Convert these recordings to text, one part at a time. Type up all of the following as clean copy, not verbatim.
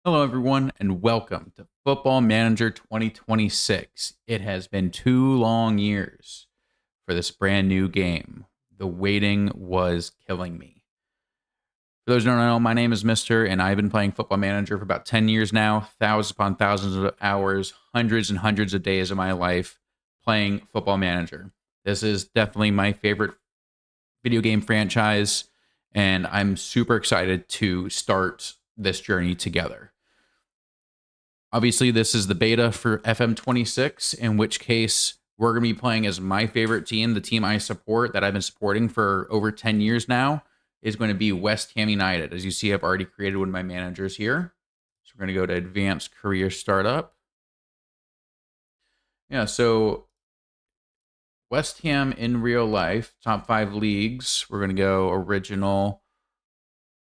Hello, everyone, and welcome to Football Manager 2026. It has been 2 long years for this brand new game. The waiting was killing me. For those who don't know, my name is Mister, and I've been playing Football Manager for about 10 years now, thousands upon thousands of hours, hundreds and hundreds of days of my life playing Football Manager. This is definitely my favorite video game franchise, and I'm super excited to start this journey together. Obviously, this is the beta for FM26, in which case we're going to be playing as my favorite team, the team I support that I've been supporting for over 10 years now, is going to be West Ham United. As you see, I've already created one of my managers here. So we're going to go to Advanced Career Startup. Yeah, so West Ham in real life, top 5 leagues. We're going to go original.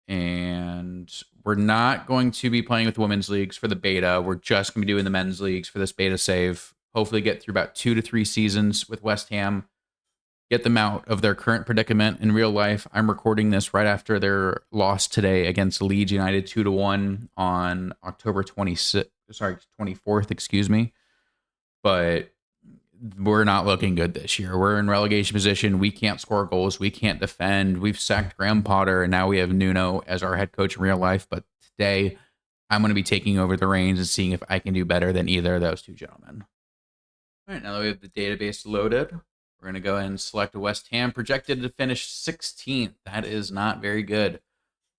And we're not going to be playing with women's leagues for the beta. We're just going to be doing the men's leagues for this beta save. Hopefully get through about 2 to 3 seasons with West Ham. Get them out of their current predicament in real life. I'm recording this right after their loss today against Leeds United 2-1 on October 24th, excuse me. But we're not looking good this year. We're in relegation position. We can't score goals. We can't defend. We've sacked Graham Potter, and now we have Nuno as our head coach in real life. But today, I'm going to be taking over the reins and seeing if I can do better than either of those two gentlemen. All right, now that we have the database loaded, we're going to go ahead and select West Ham, projected to finish 16th. That is not very good.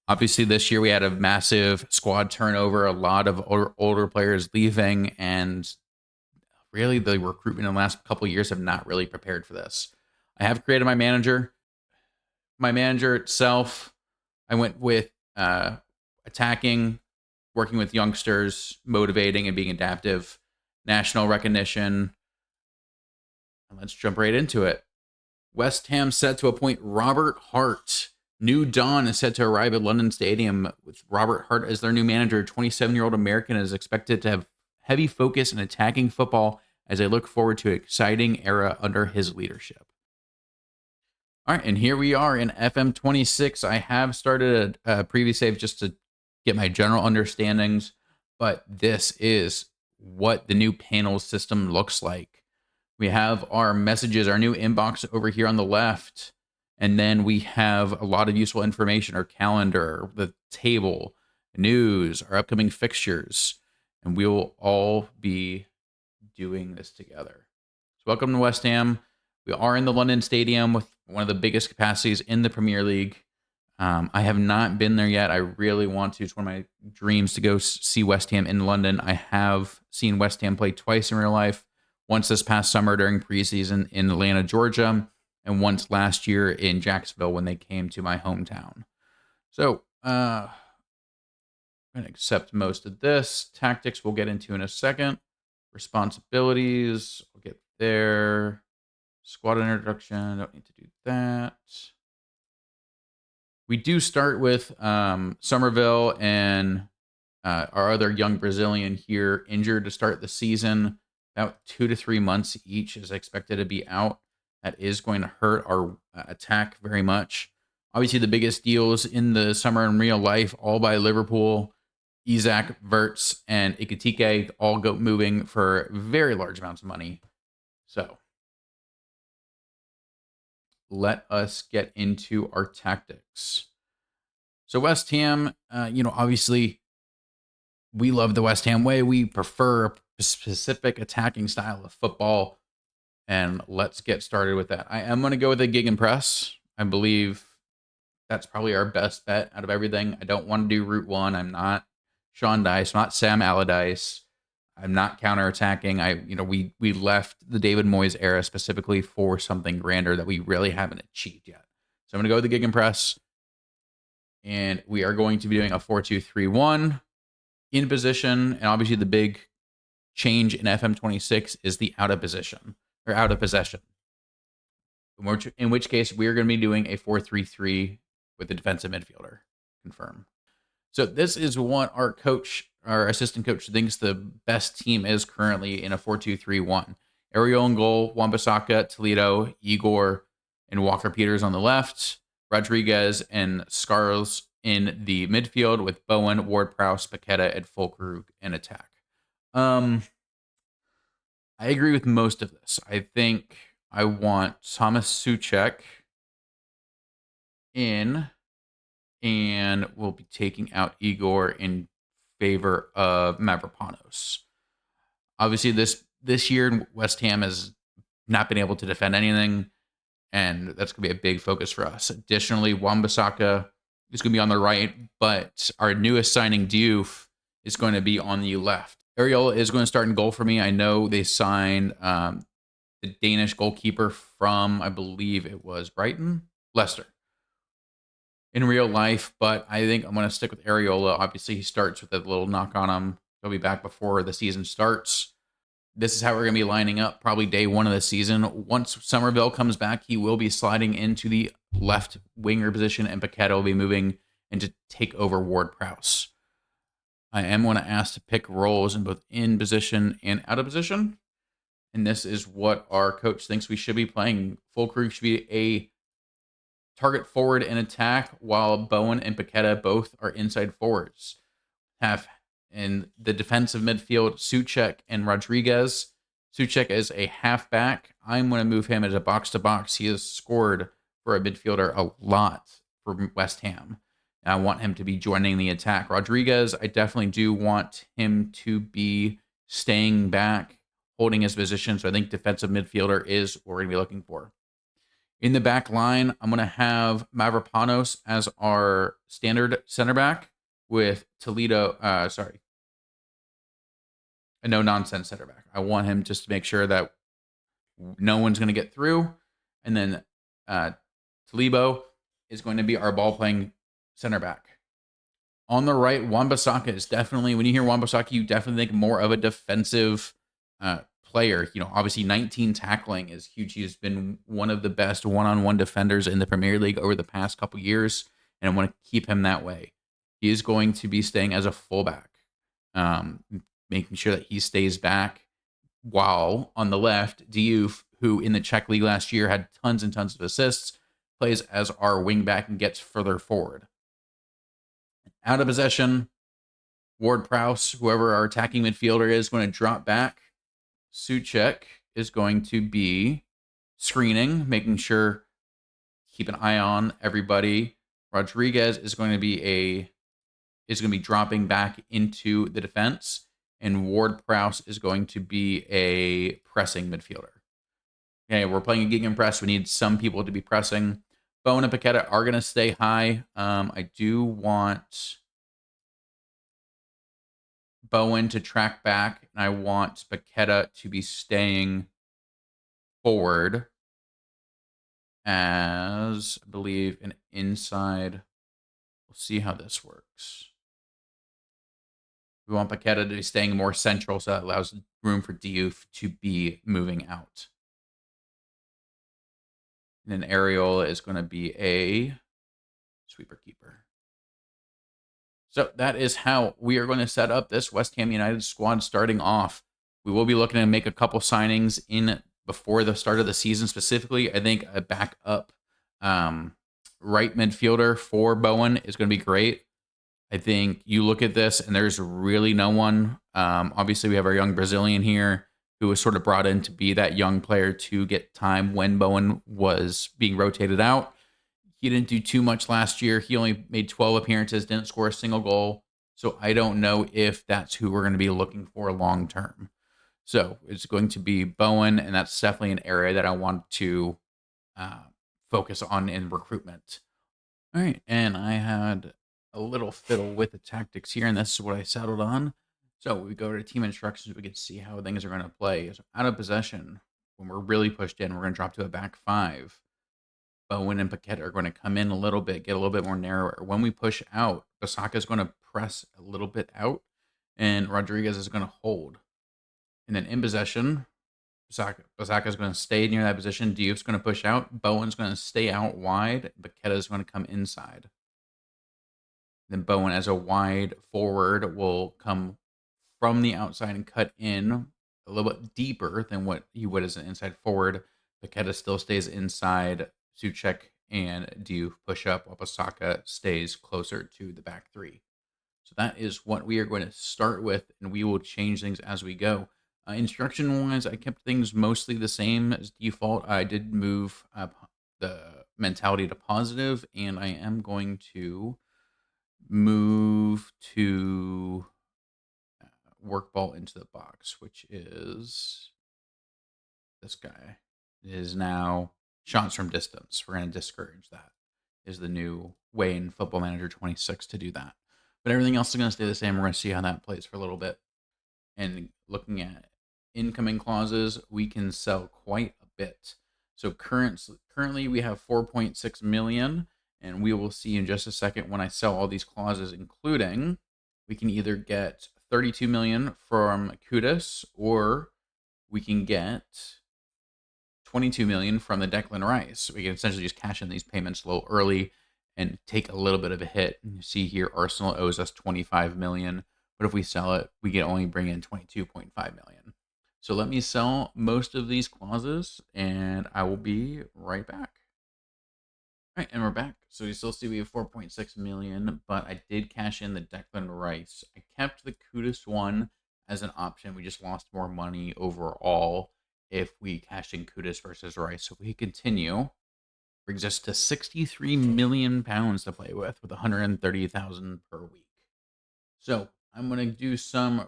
Obviously, this year we had a massive squad turnover, a lot of older players leaving, and really the recruitment in the last couple of years have not really prepared for this. I have created my manager. My manager itself, I went with attacking, working with youngsters, motivating and being adaptive, national recognition. And let's jump right into it. West Ham set to appoint Robert Hart. New dawn is set to arrive at London Stadium with Robert Hart as their new manager. 27-year-old American is expected to have heavy focus in attacking football as I look forward to an exciting era under his leadership. All right, and here we are in FM26. I have started a previous save just to get my general understandings, but this is what the new panel system looks like. We have our messages, our new inbox over here on the left, and then we have a lot of useful information, our calendar, the table, news, our upcoming fixtures, and we will all be doing this together. So welcome to West Ham. We are in the London Stadium with one of the biggest capacities in the Premier League. I have not been there yet. I really want to. It's one of my dreams to go see West Ham in London. I have seen West Ham play twice in real life. Once this past summer during preseason in Atlanta, Georgia, and once last year in Jacksonville when they came to my hometown. So I'm going to accept most of this. Tactics we'll get into in a second. Responsibilities, we'll get there. Squad introduction, don't need to do that. We do start with Somerville and our other young Brazilian here injured to start the season. About 2 to 3 months each is expected to be out. That is going to hurt our attack very much. Obviously, the biggest deals in the summer in real life, all by Liverpool. Isaac, Verts, and Ikitike all go moving for very large amounts of money. So let us get into our tactics. So West Ham, obviously we love the West Ham way. We prefer a specific attacking style of football. And let's get started with that. I am going to go with a gegenpress. I believe that's probably our best bet out of everything. I don't want to do route one. I'm not Sean Dice, not Sam Allardyce. I'm not counterattacking. We left the David Moyes era specifically for something grander that we really haven't achieved yet. So I'm going to go with the gegenpress. And we are going to be doing a 4-2-3-1 in position. And obviously the big change in FM26 is the out of position or out of possession. In which case we are going to be doing a 4-3-3 with the defensive midfielder. Confirm. So this is what our assistant coach thinks the best team is currently in a 4-2-3-1. Ariel in goal, Wan-Bissaka, Toledo, Igor, and Walker Peters on the left. Rodriguez and Scarles in the midfield with Bowen, Ward-Prowse, Paqueta, and Fulkrug in attack. I agree with most of this. I think I want Thomas Souček in, and we'll be taking out Igor in favor of Mavropanos. Obviously, this year, West Ham has not been able to defend anything, and that's going to be a big focus for us. Additionally, Wan-Bissaka is going to be on the right, but our newest signing, Diouf, is going to be on the left. Areola is going to start in goal for me. I know they signed the Danish goalkeeper from, I believe it was Leicester. In real life, but I think I'm going to stick with Areola. Obviously, he starts with a little knock on him. He'll be back before the season starts. This is how we're going to be lining up probably day one of the season. Once Somerville comes back, he will be sliding into the left winger position, and Paqueta will be moving in to take over Ward-Prowse. I am going to ask to pick roles in both in position and out of position. And this is what our coach thinks we should be playing. Fulkrug should be a target forward in attack, while Bowen and Paqueta both are inside forwards. Have in the defensive midfield, Souček and Rodriguez. Souček is a halfback. I'm going to move him as a box-to-box. He has scored for a midfielder a lot for West Ham. I want him to be joining the attack. Rodriguez, I definitely do want him to be staying back, holding his position. So I think defensive midfielder is what we're going to be looking for. In the back line, I'm going to have Mavropanos as our standard center back with Toledo, a no-nonsense center back. I want him just to make sure that no one's going to get through. And then Toledo is going to be our ball-playing center back. On the right, Wan-Bissaka is definitely, when you hear Wan-Bissaka, you definitely think more of a defensive player. You know, obviously 19 tackling is huge. He's been one of the best one-on-one defenders in the Premier League over the past couple years, and I want to keep him that way. He is going to be staying as a fullback, making sure that he stays back, while on the left, Diouf, who in the Czech League last year had tons and tons of assists, plays as our wingback and gets further forward. Out of possession, Ward-Prowse, whoever our attacking midfielder is, going to drop back. Souček is going to be screening, making sure, keep an eye on everybody. Rodriguez is going to be dropping back into the defense, and Ward-Prowse is going to be a pressing midfielder. Okay, we're playing a gegenpress. We need some people to be pressing. Bowen and Paqueta are going to stay high. I do want Bowen to track back, and I want Paqueta to be staying forward as, I believe, an inside. We'll see how this works. We want Paqueta to be staying more central, so that allows room for Diouf to be moving out. And then Areola is going to be a sweeper keeper. So that is how we are going to set up this West Ham United squad starting off. We will be looking to make a couple signings in before the start of the season. Specifically, I think a backup right midfielder for Bowen is going to be great. I think you look at this and there's really no one. Obviously, we have our young Brazilian here who was sort of brought in to be that young player to get time when Bowen was being rotated out. He didn't do too much last year. He only made 12 appearances, didn't score a single goal. So I don't know if that's who we're going to be looking for long term. So it's going to be Bowen, and that's definitely an area that I want to focus on in recruitment. All right, and I had a little fiddle with the tactics here, and this is what I settled on. So we go to team instructions, we can see how things are going to play. So out of possession, when we're really pushed in, we're going to drop to a back five. Bowen and Paqueta are going to come in a little bit, get a little bit more narrower. When we push out, Bissaka is going to press a little bit out, and Rodriguez is going to hold. And then in possession, Bissaka is going to stay near that position. Diouf's going to push out. Bowen's going to stay out wide. Paqueta is going to come inside. Then Bowen, as a wide forward, will come from the outside and cut in a little bit deeper than what he would as an inside forward. Paqueta still stays inside. Souček and Diouf push up while Basaka stays closer to the back three. So that is what we are going to start with, and we will change things as we go. Instruction-wise, I kept things mostly the same as default. I did move the mentality to positive, and I am going to move to work ball into the box, which is this guy. It is now shots from distance. We're going to discourage that. Is the new way in Football Manager 26 to do that. But everything else is going to stay the same. We're going to see how that plays for a little bit. And looking at incoming clauses, we can sell quite a bit. So currently we have 4.6 million, and we will see in just a second when I sell all these clauses, including we can either get 32 million from Kudus, or we can get 22 million from the Declan Rice. We can essentially just cash in these payments a little early and take a little bit of a hit. You see here, Arsenal owes us 25 million, but if we sell it, we can only bring in 22.5 million. So let me sell most of these clauses, and I will be right back. All right, and we're back. So you still see we have 4.6 million, but I did cash in the Declan Rice. I kept the Kudus one as an option. We just lost more money overall if we cash in Kudus versus Rice. So if we continue, brings us to 63 million pounds to play with 130,000 per week. So I'm going to do some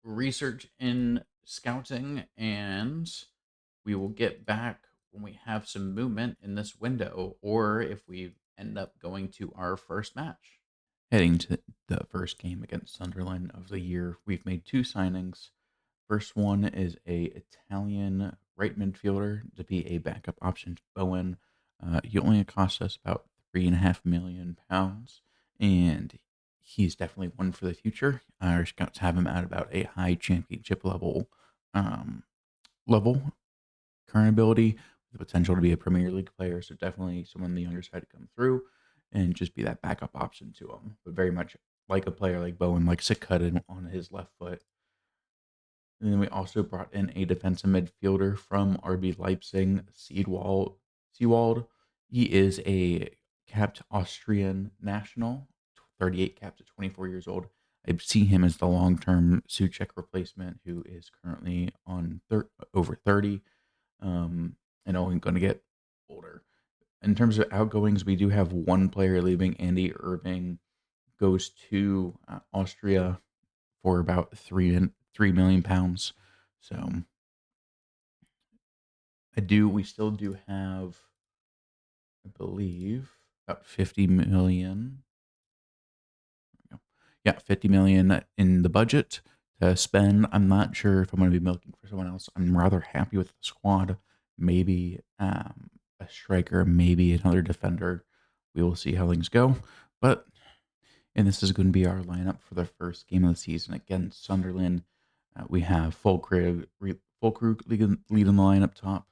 research in scouting, and we will get back when we have some movement in this window, or if we end up going to our first match. Heading to the first game against Sunderland of the year, we've made two signings. First one is a Italian right midfielder to be a backup option to Bowen. He only cost us about £3.5 million, and he's definitely one for the future. Our scouts have him at about a high championship level current ability, with the potential to be a Premier League player. So definitely someone on the younger side to come through and just be that backup option to him. But very much like a player like Bowen, likes to cut in on his left foot. And then we also brought in a defensive midfielder from RB Leipzig, Seewald. He is a capped Austrian national, 38 capped at 24 years old. I see him as the long-term Suchek replacement, who is currently on over 30, and only going to get older. In terms of outgoings, we do have one player leaving. Andy Irving goes to Austria for about £3 million. So we still do have, I believe, about 50 million. Yeah, 50 million in the budget to spend. I'm not sure if I'm going to be milking for someone else. I'm rather happy with the squad. Maybe a striker, maybe another defender. We will see how things go. And this is going to be our lineup for the first game of the season against Sunderland. We have full crew leading the line up top,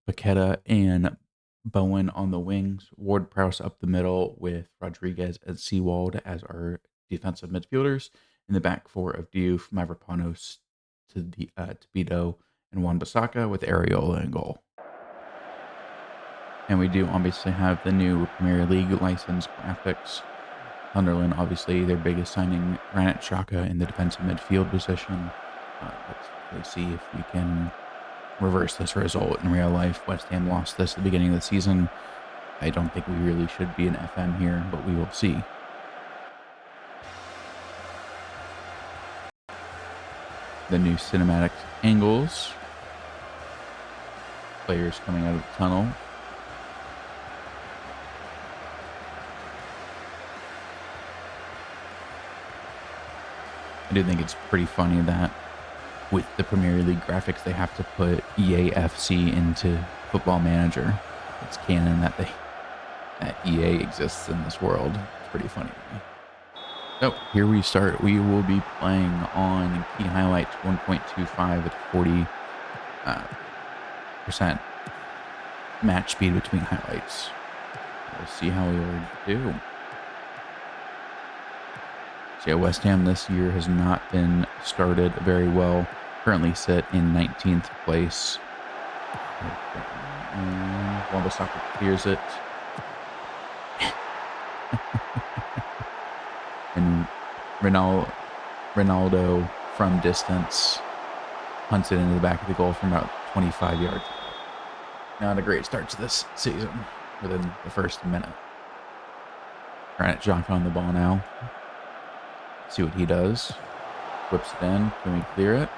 Paqueta and Bowen on the wings, Ward-Prowse up the middle with Rodriguez and Seewald as our defensive midfielders. In the back four of Diouf, Mavropanos, Tobito, and Wan-Bissaka with Areola in goal. And we do obviously have the new Premier League license graphics. Sunderland, obviously, their biggest signing, Granit Xhaka in the defensive midfield position. Let's see if we can reverse this result in real life. West Ham lost this at the beginning of the season. I don't think we really should be an FM here, but we will see. The new cinematic angles. Players coming out of the tunnel. I do think it's pretty funny that with the Premier League graphics, they have to put EA FC into Football Manager. It's canon that EA exists in this world. It's pretty funny to me. So here we start. We will be playing on key highlights 1.25 at 40% match speed between highlights. We'll see how we will do. So yeah, West Ham this year has not been started very well. Currently sit in 19th place. And Wambasaka clears it. And Ronaldo from distance hunts it into the back of the goal from about 25 yards. Not a great start to this season within the first minute. Granite Xhaka on the ball now. See what he does. Whips it in. Can we clear it?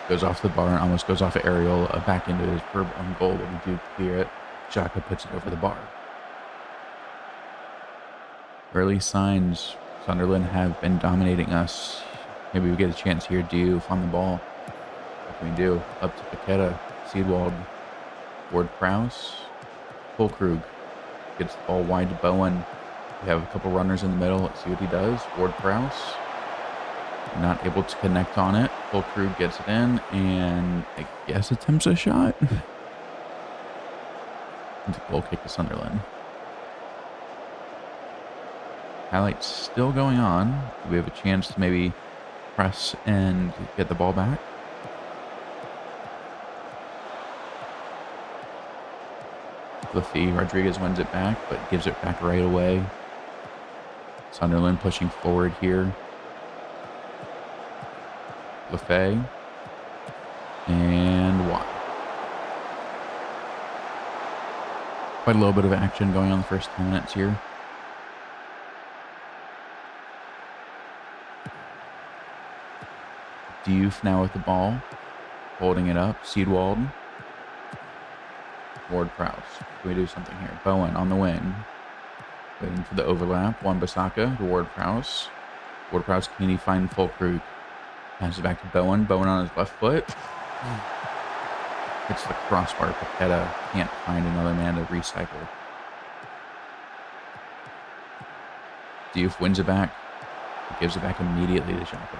Goes off the bar and almost goes off of Areola back into his own goal, but we do clear it. Xhaka puts it over the bar. Early signs. Sunderland have been dominating us. Maybe we get a chance here. Diouf on the ball. What can we do? Up to Paqueta. Seedwald. Ward-Prowse. Fulkrug gets the ball wide to Bowen. We have a couple runners in the middle. Let's see what he does. Ward-Prowse. Not able to connect on it. Fulkrug gets it in and I guess attempts a shot. It's a goal kick to Sunderland. Highlights still going on. We have a chance to maybe press and get the ball back. Lafie Rodriguez wins it back, but gives it back right away. Sunderland pushing forward here. Lafay. And Watt. Quite a little bit of action going on the first 10 minutes here. Diouf now with the ball. Holding it up. Seedwald. Ward-Prowse. Can we do something here? Bowen on the wing. Waiting for the overlap. Wan-Bissaka to Ward-Prowse. Ward-Prowse, can he find Fulkrug? Passes it back to Bowen. Bowen on his left foot. Hits the crossbar. Paqueta can't find another man to recycle. Diouf wins it back. He gives it back immediately to Xhaka.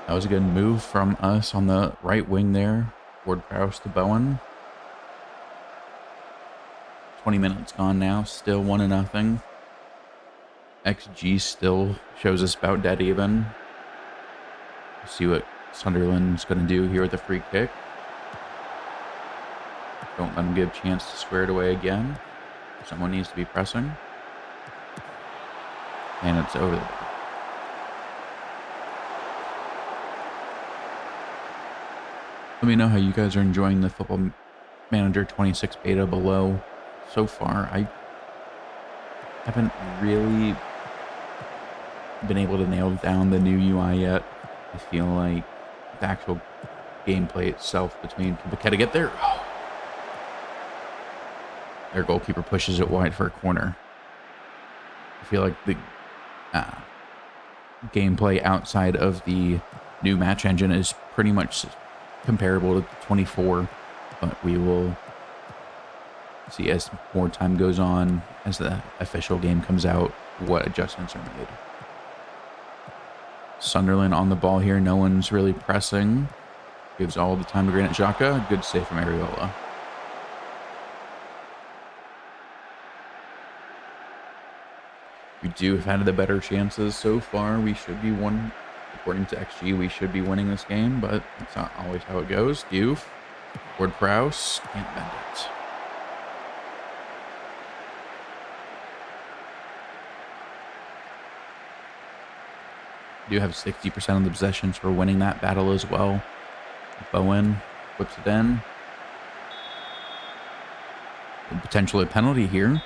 That was a good move from us on the right wing there. Ward-Prowse to Bowen. 20 minutes gone now. Still 1-0. XG still shows us about dead even. We'll see what Sunderland's going to do here with the free kick. Don't let them get a chance to square it away again. Someone needs to be pressing. And it's over there. Let me know how you guys are enjoying the Football Manager 26 beta below. So far, I haven't really been able to nail down the new UI yet. I feel like the actual gameplay itself between... Can Paqueta get there? Oh. Their goalkeeper pushes it wide for a corner. I feel like the gameplay outside of the new match engine is pretty much comparable to 24, but we will see as more time goes on, as the official game comes out, what adjustments are made. Sunderland on the ball here. No one's really pressing. Gives all the time to Granit Xhaka. Good save from Areola. We do have had the better chances so far. We should be one. According to XG, we should be winning this game, but it's not always how it goes. Diouf. Ward-Prowse. Can't bend it. We do have 60% of the possessions for winning that battle as well. Bowen whips it in. Potentially a penalty here.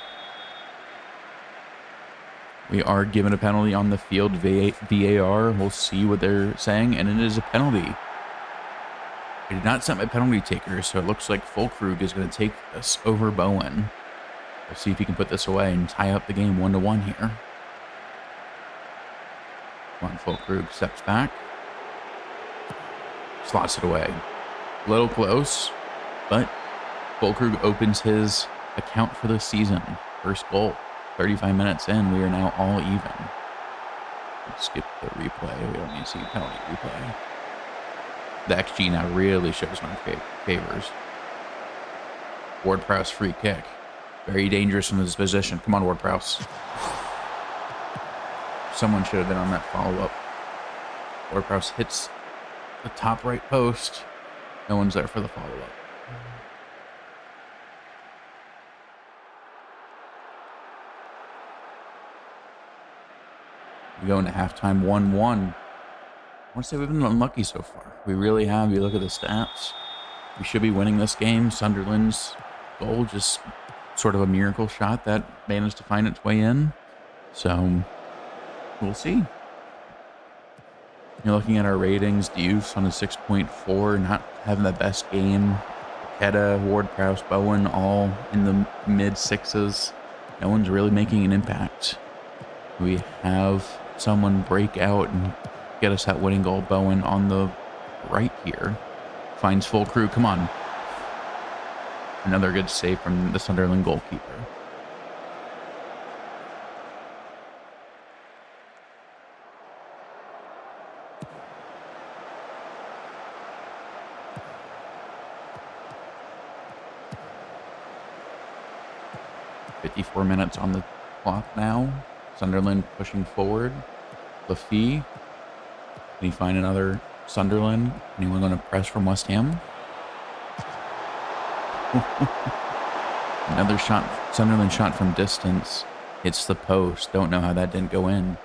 We are given a penalty on the field. VAR, we'll see what they're saying, and it is a penalty. I did not set my penalty taker, so it looks like Fulkrug is going to take this over Bowen. We'll see if he can put this away and tie up the game 1-1 here. Come on, Fulkrug steps back. Slots it away. A little close, but Fulkrug opens his account for the season. First goal. 35 minutes in, we are now all even. Let's skip the replay. We don't need to see penalty replay. The XG now really shows my favors. Ward-Prowse free kick. Very dangerous from this position. Come on, Ward-Prowse. Someone should have been on that follow-up. Ward-Prowse hits the top right post. No one's there for the follow-up. We go into halftime 1-1. I want to say we've been unlucky so far. We really have. You look at the stats. We should be winning this game. Sunderland's goal, just sort of a miracle shot that managed to find its way in. So we'll see. You're looking at our ratings. Diouf's on a 6.4, not having the best game. Keta, Ward-Prowse, Bowen, all in the mid-6s. No one's really making an impact. We have someone break out and get us that winning goal. Bowen on the right here. Finds full crew. Come on. Another good save from the Sunderland goalkeeper. Minutes on the clock now. Sunderland pushing forward. Lafie. Can he find another Sunderland? Anyone going to press from West Ham? Another shot. Sunderland shot from distance. Hits the post. Don't know how that didn't go in.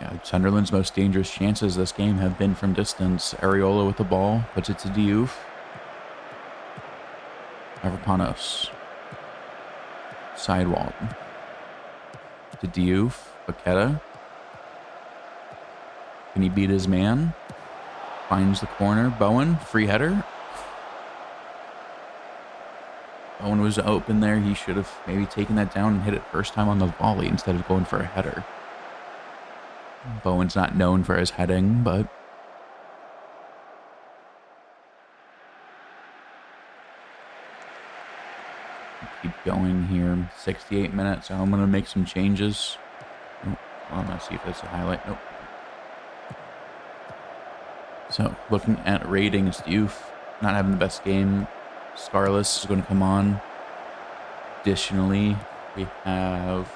Yeah, Sunderland's most dangerous chances this game have been from distance. Areola with the ball. Puts it to Diouf. Mavropanos. Sidewall to Diouf. Paqueta. Can he beat his man? Finds the corner. Bowen, free header. Bowen was open there. He should have maybe taken that down and hit it first time on the volley instead of going for a header. Bowen's not known for his heading, but keep going here. 68 minutes. So I'm going to make some changes. Oh, I'm going to see if that's a highlight. Nope. So looking at ratings, Diouf not having the best game. Scarless is going to come on. Additionally, we have...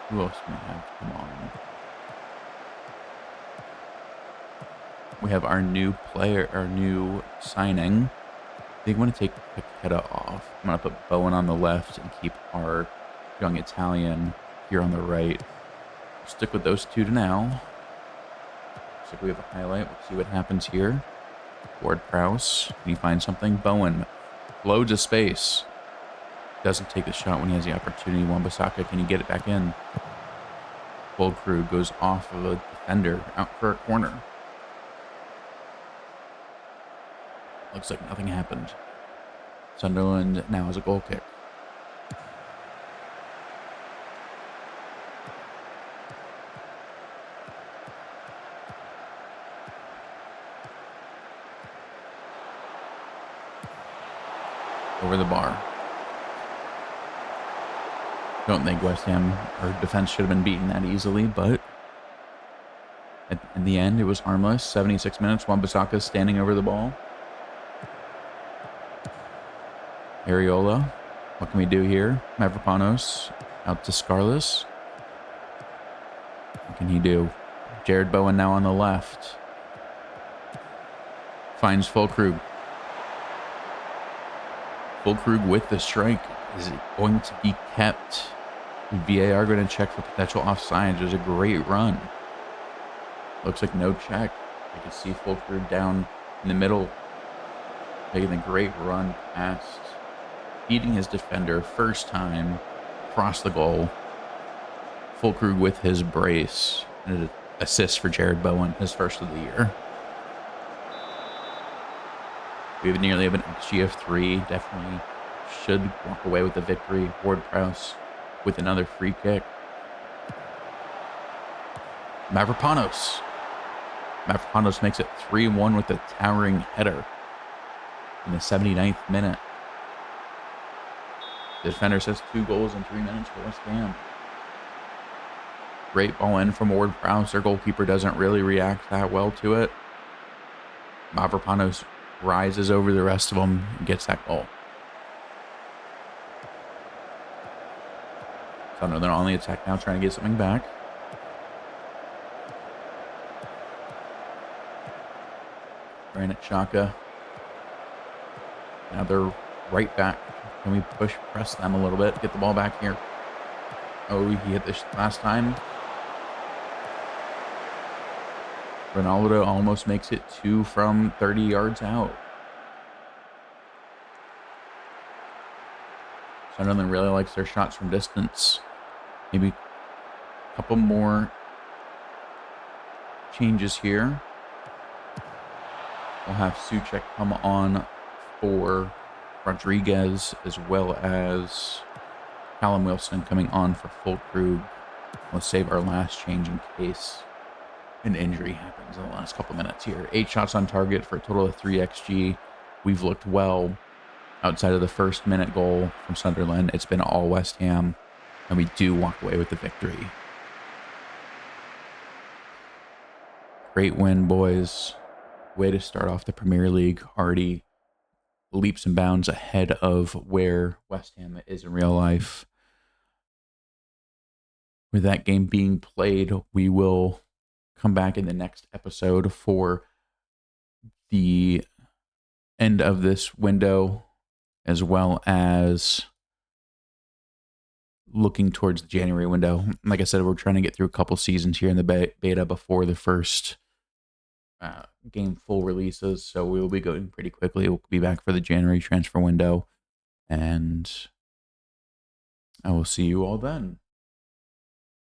who else do we have to come on? We have our new player, our new signing. I think I'm going to take Paqueta off. I'm going to put Bowen on the left and keep our young Italian here on the right. Stick with those two to now. Looks like we have a highlight. We'll see what happens here. Ward-Prowse. Can he find something? Bowen. Loads of space. Doesn't take the shot when he has the opportunity. Wan-Bissaka, can he get it back in? Full crew goes off of a defender out for a corner. Looks like nothing happened. Sunderland now has a goal kick. Over the bar. Don't think West Ham or defense should have been beaten that easily, but in the end, it was harmless. 76 minutes. Wan-Bissaka standing over the ball. Areola. What can we do here? Mavropanos out to Scarless. What can he do? Jared Bowen now on the left. Finds Fulkrug. Fulkrug with the strike. Is it going to be kept? VAR going to check for potential offsides. There's a great run. Looks like no check. I can see Fulkrug down in the middle, making a great run past, beating his defender first time across the goal. Fulkrug with his brace and an assist for Jared Bowen, his first of the year. We nearly have an XG of 3. Definitely should walk away with the victory. Ward-Prowse with another free kick. Mavropanos. Mavropanos makes it 3-1 with a towering header in the 79th minute. The defender says 2 goals in 3 minutes for West Ham. Great ball in from Ward-Prowse. Their goalkeeper doesn't really react that well to it. Mavropanos rises over the rest of them and gets that goal. Sunderland on the attack now, trying to get something back. Granite Xhaka. Now they're right back. Can we press them a little bit? Get the ball back here. Oh, he hit this last time. Ronaldo almost makes it 2 from 30 yards out. Sunderland really likes their shots from distance. Maybe a couple more changes here. We'll have Souček come on for Rodriguez, as well as Callum Wilson coming on for Fulkrug. We'll save our last change in case an injury happens in the last couple minutes here. 8 shots on target for a total of 3 XG. We've looked well outside of the first minute goal from Sunderland. It's been all West Ham, and we do walk away with the victory. Great win, boys. Way to start off the Premier League, already leaps and bounds ahead of where West Ham is in real life. With that game being played, we will come back in the next episode for the end of this window, as well as looking towards the January window. Like I said, we're trying to get through a couple seasons here in the beta before the first game full releases, so we will be going pretty quickly. We'll be back for the January transfer window, and I will see you all then.